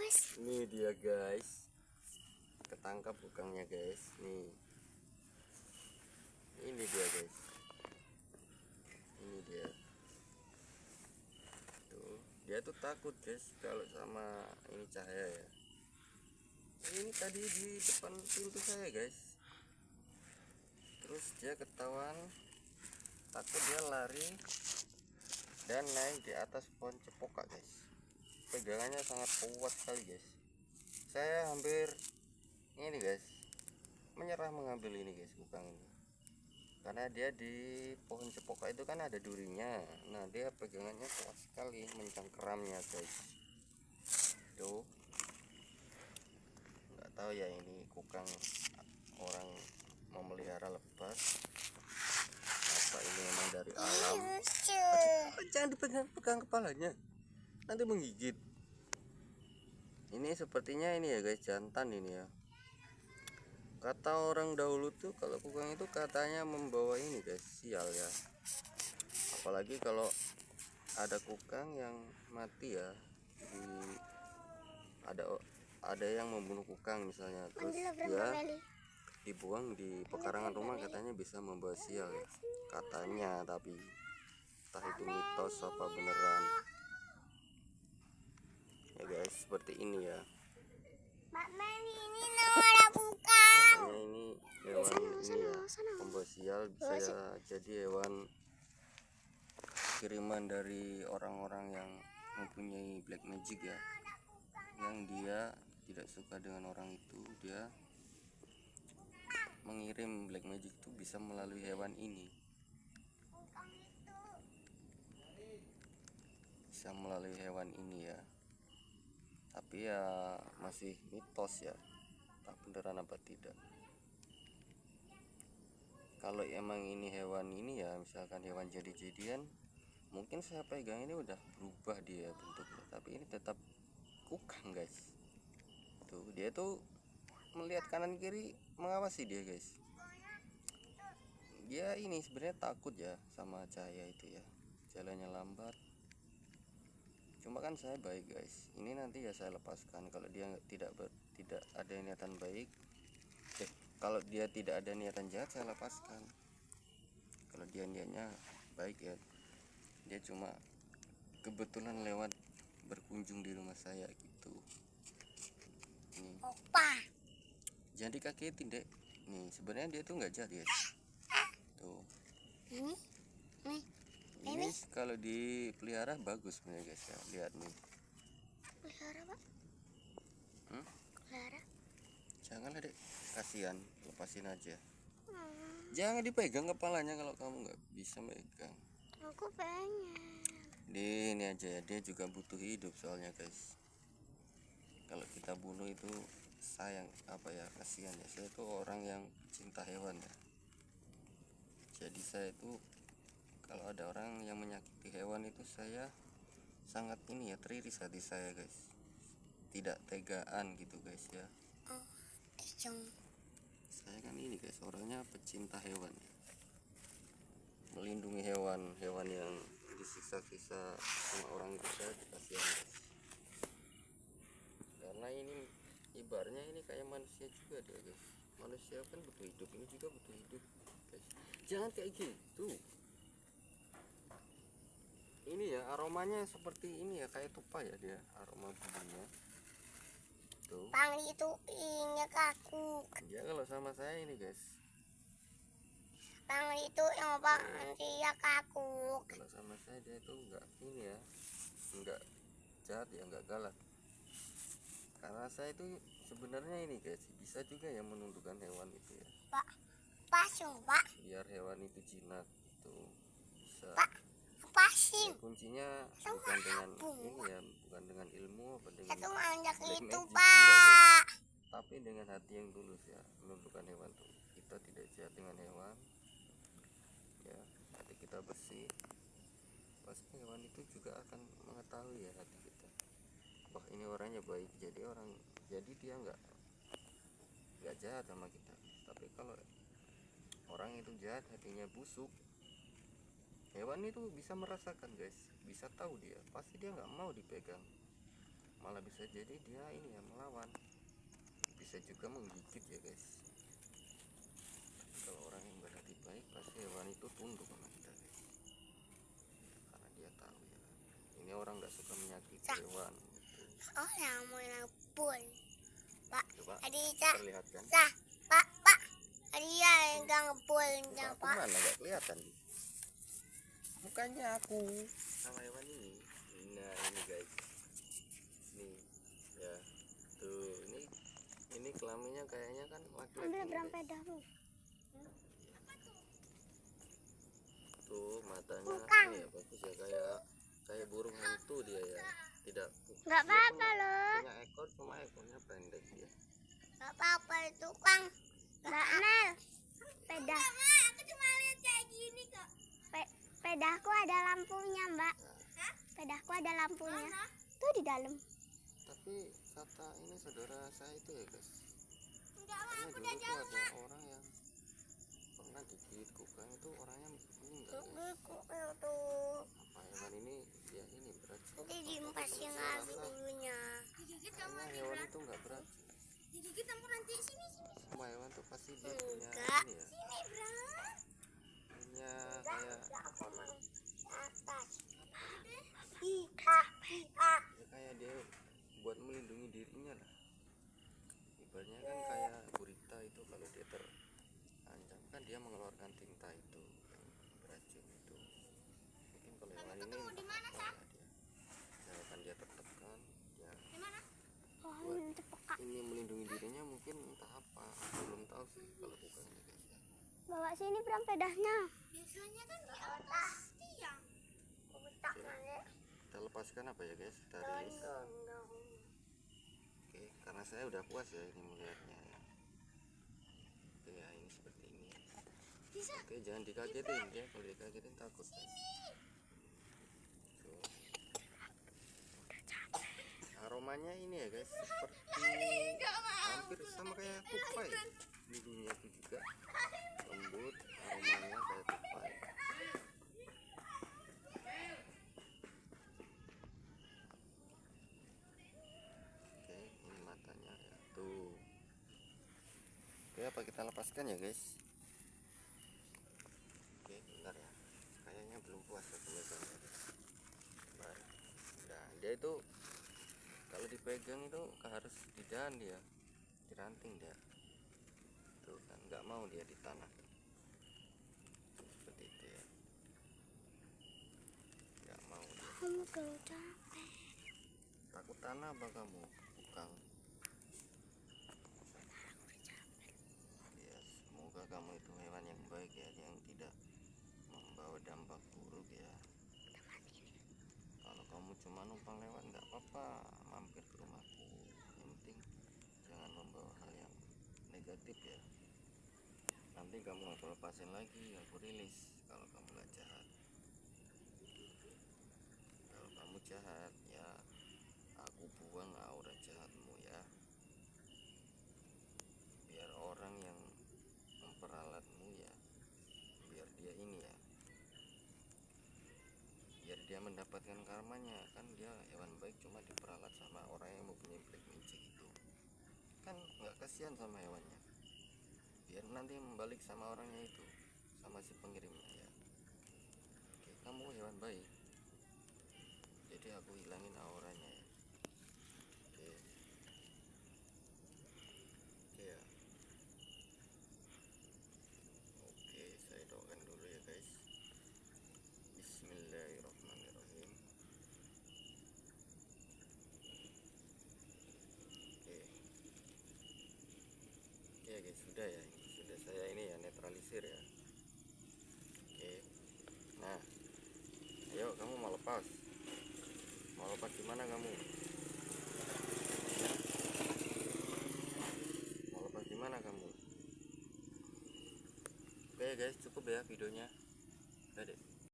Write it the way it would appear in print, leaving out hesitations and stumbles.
Mas. Ini dia guys, ketangkap kukangnya guys. Nih, ini dia guys, ini dia tuh. Dia tuh takut guys kalau sama ini cahaya ya. Ini tadi di depan pintu saya guys, terus dia ketahuan, takut, dia lari dan naik di atas pohon cempaka guys. Pegangannya sangat kuat sekali guys. Saya hampir ini guys menyerah mengambil ini guys, kukang ini, karena dia di pohon cempaka itu kan ada durinya. Nah, dia pegangannya kuat sekali mencengkeramnya guys. Tuh, nggak tahu ya ini kukang orang memelihara lepas apa ini emang dari alam. Jangan dipegang kepalanya, nanti menggigit. Ini sepertinya ini ya guys, jantan ini ya. Kata orang dahulu tuh kalau kukang itu katanya membawa ini guys, sial ya. Apalagi kalau ada kukang yang mati ya, ada yang membunuh kukang misalnya, terus dia dibuang di pekarangan rumah, katanya bisa membawa sial ya, katanya. Tapi entah itu mitos apa beneran ya guys, seperti ini ya. Katanya ini hewan ini ya, pembawa sial, bisa ya jadi hewan kiriman dari orang-orang yang mempunyai black magic ya, yang dia tidak suka dengan orang itu, dia mengirim black magic itu bisa melalui hewan ini, ya. Tapi ya masih mitos ya, tak beneran apa tidak. Kalau emang ini hewan ini ya, misalkan hewan jadi-jadian, mungkin saya pegang ini udah berubah dia bentuknya, tapi ini tetap kukang guys. Tuh, dia tuh melihat kanan kiri, mengawasi dia guys. Dia ini sebenarnya takut ya sama cahaya itu ya, jalannya lambat. Cuma kan saya baik guys, ini nanti ya saya lepaskan kalau dia tidak ada niatan baik. Kalau dia tidak ada niatan jahat, saya lepaskan. Kalau dia niatnya baik ya, dia cuma kebetulan lewat berkunjung di rumah saya gitu. Nih, Opa. jangan dikagetin dek. Nih, sebenarnya dia tuh nggak jahat guys. Tuh, ini kalau dipelihara bagus sebenarnya guys ya. Lihat nih. Pelihara pak? Pelihara? Janganlah dek, kasihan, lepasin aja. Jangan dipegang kepalanya kalau kamu nggak bisa megang. Aku pengen. Ini aja ya, dia juga butuh hidup soalnya guys. Kalau kita bunuh itu sayang, apa ya, kasihan ya. Saya tuh orang yang cinta hewan ya. Jadi saya itu kalau ada orang yang menyakiti hewan itu saya sangat ini ya, teriris hati saya guys. Tidak tegaan gitu guys ya. Saya kan ini guys, orangnya pecinta hewan ya. Melindungi hewan yang disiksa-siksa sama orang itu saya kasihan guys. Karena ini ibaratnya ini kayak manusia juga dia guys. Manusia kan butuh hidup, ini juga butuh hidup guys. Jangan kayak gitu. Ini ya aromanya seperti ini ya, kayak tupai ya dia aroma bumbunya. Tuh. Pangli itu ingat aku. Dia kalau sama saya ini guys. Pangli itu yang dia kaku. Kalau sama saya dia itu enggak ini ya, enggak jahat ya, enggak galak. Karena saya itu sebenarnya ini guys, bisa juga ya menundukkan hewan itu ya. Pak, pasung pak. Biar hewan itu jinak tuh bisa. Pak, pasing. Ya, kuncinya bukan dengan ini ya, bukan dengan ilmu apa dengan Itu anjak itu magic, pak. tapi dengan hati yang tulus ya, menundukkan hewan tuh. Kita tidak jahat dengan hewan ya, hati kita bersih, pasti hewan itu juga akan mengetahui ya hati kita, wah ini orangnya baik, jadi dia nggak jahat sama kita. Tapi kalau orang itu jahat, hatinya busuk, hewan itu bisa merasakan guys, bisa tahu dia, pasti dia nggak mau dipegang. malah bisa jadi dia ini ya melawan, bisa juga menggigit ya guys. Kalau orang yang berhati baik pasti hewan itu tunduk sama kita guys, karena dia tahu ya ini orang nggak suka menyakiti hewan gitu. Oh yang mau pun Pak. Coba Tadi Cak. perlihatkan. Pak. Tadi ya yang ngepul Muka aku Pak. mana nggak kelihatan mukanya aku sama hewan ini. Nah ini guys, nih ya tuh, ini kelaminnya kayaknya kan laki-laki Ambil nih, berapa guys. dahu? Tuh matanya Bukan. ini ya bagus ya, kayak burung hantu dia ya, tidak Nggak dia apa-apa loh. punya ekor, cuma ekornya pendek dia. Nggak apa-apa itu Kang. Mbak Mel, sepeda. Aku cuma lihat kayak gini kok. Sepedahku ada lampunya Mbak. Nah, Sepedahku ada lampunya. Tuh di dalam. tapi kata ini saudara saya itu ya guys, Enggak lah, karena aku dulu udah tuh jauh ada orang yang pernah digigit kukang, itu orangnya meninggal guys. tuh. Apa hewan ini ya ini beracun? Nanti diempasin lagi dulunya. Digigit kamu Karena nanti hewan berat. itu nggak beracun. Digigit kamu nanti sini. Semua hewan tuh pasti dia punya Enggak. ini ya, Sini berat. punya kayak Atas. ya kayak dia buat melindungi dirinya lah. Ibaratnya kan kayak gurita itu, kalau dia terancam kan dia mengeluarkan tinta itu yang beracun itu. Mungkin kalau hewan ini entah apa ya dia, misalkan dia tertekan ya buat ini melindungi dirinya, mungkin entah apa, aku belum tahu sih kalau bukan ini guys ya. Bawa sini Bram pedahnya. Biasanya kan di atas tiang. Kita lepaskan apa ya guys, kita rilis. Oke, karena saya udah puas ya ini melihatnya ya. Oke ya, ini seperti ini. Oke, jangan dikagetin ya, kalau dikagetin takut guys. Tuh. Aromanya ini ya guys, seperti hampir sama kayak tupai. Bumbunya itu juga lembut, aromanya kayak tupai. Oke, ini matanya ya tuh. Oke, apa kita lepaskan ya guys? Oke, bentar ya, kayaknya belum puas ya pemegangnya guys. Nah, dia itu kalau dipegang itu harus ditahan dia, diranting dia. Tuh kan, nggak mau dia di tanah. Seperti itu ya. Nggak mau dia. Kamu kalau capek. Takut tanah apa kamu? Bukan. Ya, semoga kamu itu hewan yang baik ya, yang tidak membawa dampak buruk ya. Kalau kamu cuma numpang lewat nggak apa-apa, mampir ke rumahku. Yang penting jangan membawa hal yang negatif ya. Nanti kamu aku lepasin lagi, aku rilis kalau kamu nggak jahat. Kalau kamu jahat ya aku buang aura jahatmu ya, biar orang yang memperalatmu ya, biar dia ini ya, biar dia mendapatkan karmanya. Kan dia hewan baik cuma diperalat sama orang yang mempunyai black magic itu, kan nggak kasihan sama hewannya, biar nanti membalik sama orangnya itu, sama si pengirimnya ya. Oke, kamu hewan baik, jadi aku hilangin auranya ya. Oke, oke ya. Oke, saya doakan dulu ya guys. Bismillahirrahmanirrahim. Oke, oke guys, sudah ya, sudah saya ini ya netralisir ya. Oke, nah ayo kamu mau lepas gimana kamu? Mau lepas gimana kamu? Oke guys, cukup ya videonya. Udah deh.